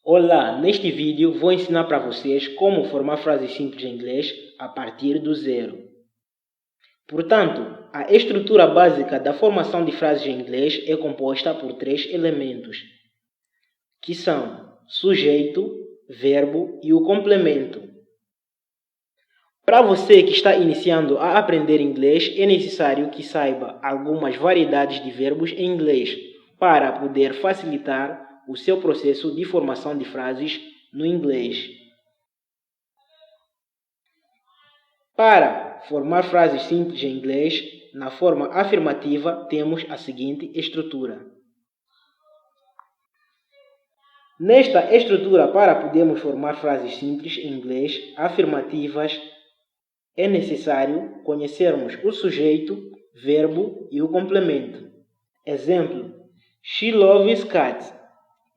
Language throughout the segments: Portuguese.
Olá, neste vídeo vou ensinar para vocês como formar frases simples em inglês a partir do zero. Portanto, a estrutura básica da formação de frases em inglês é composta por três elementos, que são sujeito, verbo e o complemento. Para você que está iniciando a aprender inglês, é necessário que saiba algumas variedades de verbos em inglês para poder facilitar o seu processo de formação de frases no inglês. Para formar frases simples em inglês, na forma afirmativa, temos a seguinte estrutura. Nesta estrutura, para podermos formar frases simples em inglês afirmativas, é necessário conhecermos o sujeito, verbo e o complemento. Exemplo: She loves cats.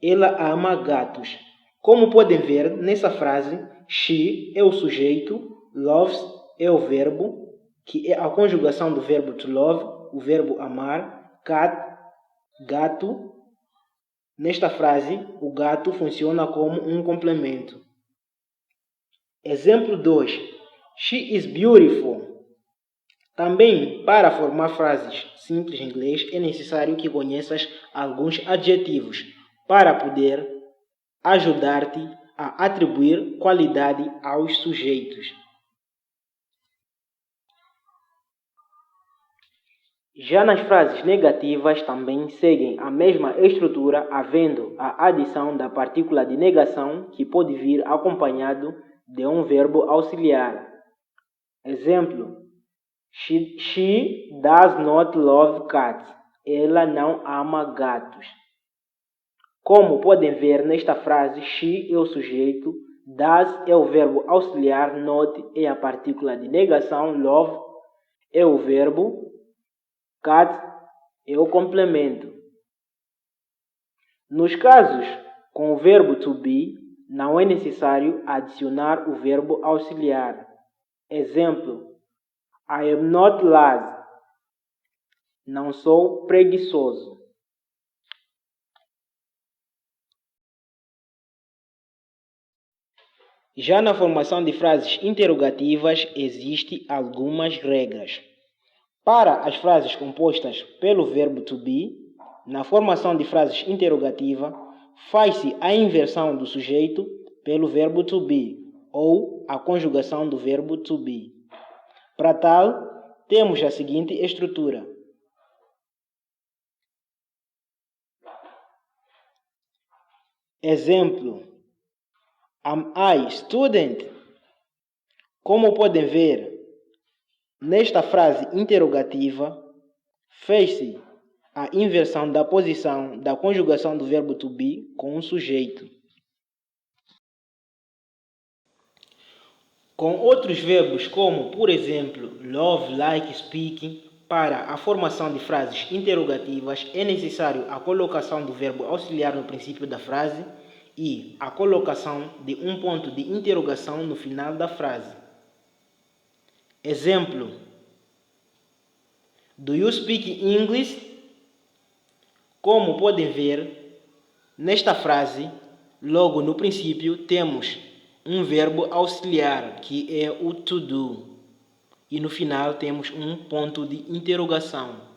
Ela ama gatos. Como podem ver nessa frase, she é o sujeito, loves é o verbo, que é a conjugação do verbo to love, o verbo amar, cat, gato. Nesta frase, o gato funciona como um complemento. Exemplo 2. She is beautiful. Também, para formar frases simples em inglês, é necessário que conheças alguns adjetivos para poder ajudar-te a atribuir qualidade aos sujeitos. Já nas frases negativas também seguem a mesma estrutura, havendo a adição da partícula de negação que pode vir acompanhado de um verbo auxiliar. Exemplo: She does not love cats. Ela não ama gatos. Como podem ver nesta frase, she é o sujeito, does é o verbo auxiliar, not é a partícula de negação, love é o verbo, cat é o complemento. Nos casos com o verbo to be, não é necessário adicionar o verbo auxiliar. Exemplo: I am not lazy. Não sou preguiçoso. Já na formação de frases interrogativas, existem algumas regras. Para as frases compostas pelo verbo to be, na formação de frases interrogativa, faz-se a inversão do sujeito pelo verbo to be, ou a conjugação do verbo to be. Para tal, temos a seguinte estrutura. Exemplo: Am I student? Como podem ver, nesta frase interrogativa, fez-se a inversão da posição da conjugação do verbo to be com o sujeito. Com outros verbos, como, por exemplo, love, like, speaking, para a formação de frases interrogativas é necessário a colocação do verbo auxiliar no princípio da frase e a colocação de um ponto de interrogação no final da frase. Exemplo: Do you speak English? Como podem ver, nesta frase, logo no princípio, temos um verbo auxiliar, que é o to do, e no final temos um ponto de interrogação.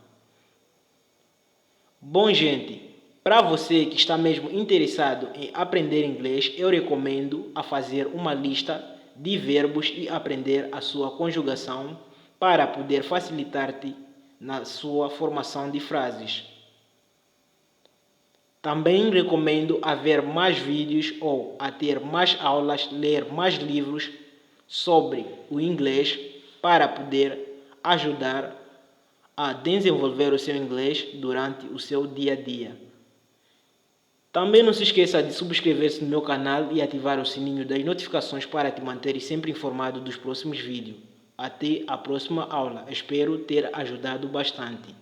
Bom, gente, para você que está mesmo interessado em aprender inglês, eu recomendo a fazer uma lista de verbos e aprender a sua conjugação para poder facilitar-te na sua formação de frases. Também recomendo a ver mais vídeos ou a ter mais aulas, ler mais livros sobre o inglês para poder ajudar a desenvolver o seu inglês durante o seu dia a dia. Também não se esqueça de subscrever-se no meu canal e ativar o sininho das notificações para te manter sempre informado dos próximos vídeos. Até a próxima aula. Espero ter ajudado bastante.